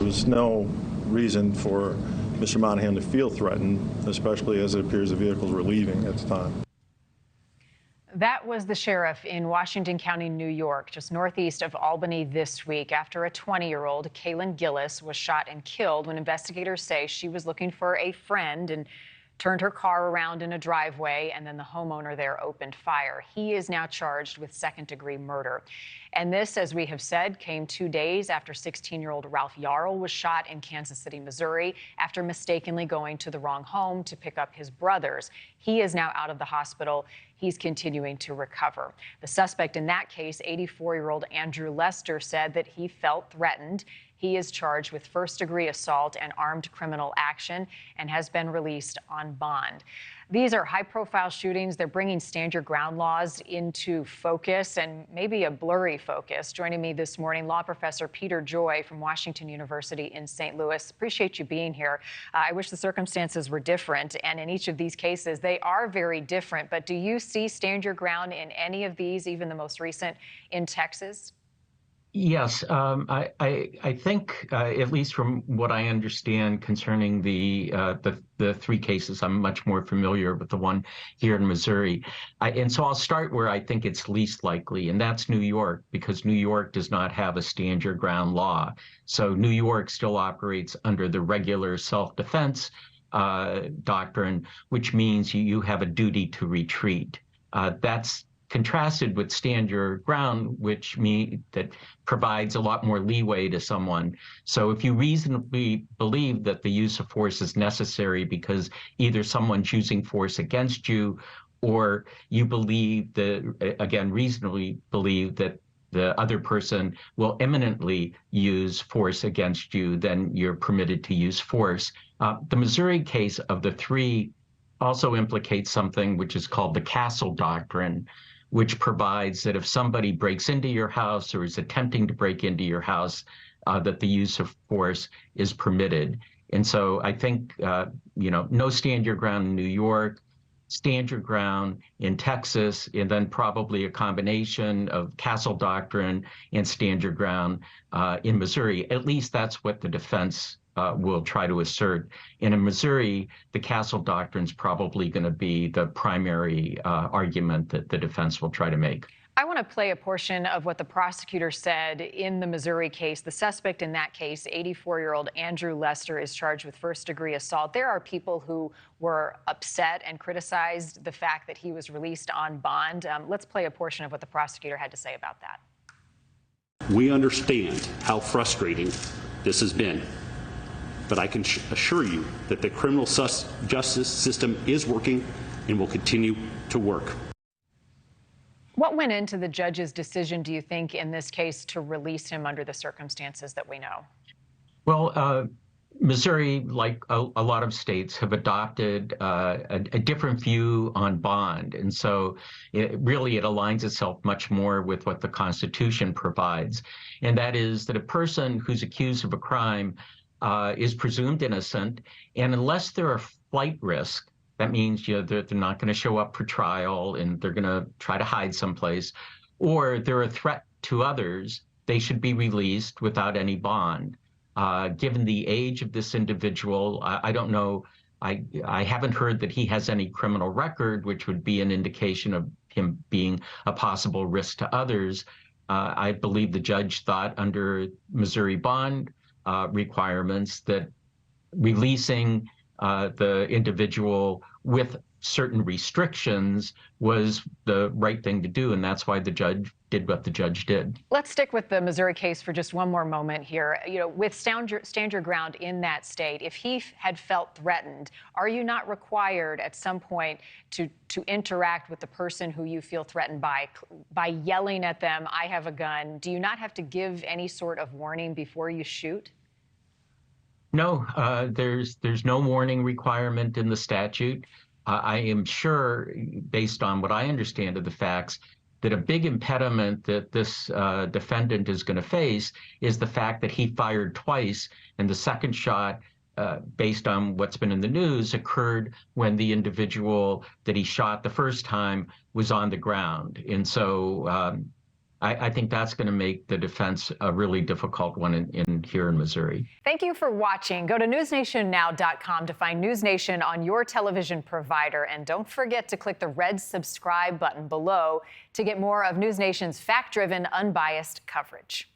was no reason for Mr. Monahan to feel threatened, especially as it appears the vehicles were leaving at the time. That was the sheriff in Washington County, New York, just northeast of Albany this week, after a 20-year-old, Kaylin Gillis, was shot and killed when investigators say she was looking for a friend and turned her car around in a driveway, and then the homeowner there opened fire. He is now charged with second-degree murder. And this, as we have said, came 2 days after 16-year-old Ralph Yarl was shot in Kansas City, Missouri, after mistakenly going to the wrong home to pick up his brothers. He is now out of the hospital. He's continuing to recover. The suspect in that case, 84-year-old Andrew Lester, said that he felt threatened. He is charged with first-degree assault and armed criminal action and has been released on bond. These are high-profile shootings. They're bringing stand your ground laws into focus, and maybe a blurry focus. Joining me this morning, law professor Peter Joy from Washington University in St. Louis. Appreciate you being here. I wish the circumstances were different, and in each of these cases, they are very different. But do you see stand your ground in any of these, even the most recent in Texas? Yes, I think, at least from what I understand concerning the 3 cases, I'm much more familiar with the one here in Missouri. And so I'll start where I think it's least likely, and that's New York, because New York does not have a stand your ground law. So New York still operates under the regular self-defense doctrine, which means you have a duty to retreat. That's contrasted with stand your ground, which that provides a lot more leeway to someone. So if you reasonably believe that the use of force is necessary because either someone's using force against you, or you believe that, again, reasonably believe that the other person will imminently use force against you, then you're permitted to use force. The Missouri case of the 3 also implicates something which is called the castle doctrine, which provides that if somebody breaks into your house or is attempting to break into your house, that the use of force is permitted. And so I think, no stand your ground in New York, stand your ground in Texas, and then probably a combination of castle doctrine and stand your ground in Missouri. At least that's what the defense will try to assert. And in Missouri, the castle doctrine is probably going to be the primary argument that the defense will try to make. I want to play a portion of what the prosecutor said in the Missouri case. The suspect in that case, 84-year-old Andrew Lester, is charged with first-degree assault. There are people who were upset and criticized the fact that he was released on bond. Let's play a portion of what the prosecutor had to say about that. We understand how frustrating this has been, but I can assure you that the criminal justice system is working and will continue to work. What went into the judge's decision, do you think, in this case to release him under the circumstances that we know? Well, Missouri, like a lot of states, have adopted a different view on bond. And so it aligns itself much more with what the Constitution provides. And that is that a person who's accused of a crime is presumed innocent, and unless they're a flight risk, that means they're not going to show up for trial and they're going to try to hide someplace, or they're a threat to others, they should be released without any bond. Given the age of this individual, I don't know, I haven't heard that he has any criminal record, which would be an indication of him being a possible risk to others. I believe the judge thought under Missouri bond requirements that releasing the individual with certain restrictions was the right thing to do, and that's why the judge did what the judge did. Let's stick with the Missouri case for just one more moment here. With stand your ground in that state, if he had felt threatened, are you not required at some point to interact with the person who you feel threatened by yelling at them, "I have a gun"? Do you not have to give any sort of warning before you shoot? No, there's no warning requirement in the statute. I am sure, based on what I understand of the facts, that a big impediment that this defendant is going to face is the fact that he fired twice, and the second shot, based on what's been in the news, occurred when the individual that he shot the first time was on the ground. And so I think that's going to make the defense a really difficult one here in Missouri. Thank you for watching. Go to newsnationnow.com to find News Nation on your television provider. And don't forget to click the red subscribe button below to get more of News Nation's fact-driven, unbiased coverage.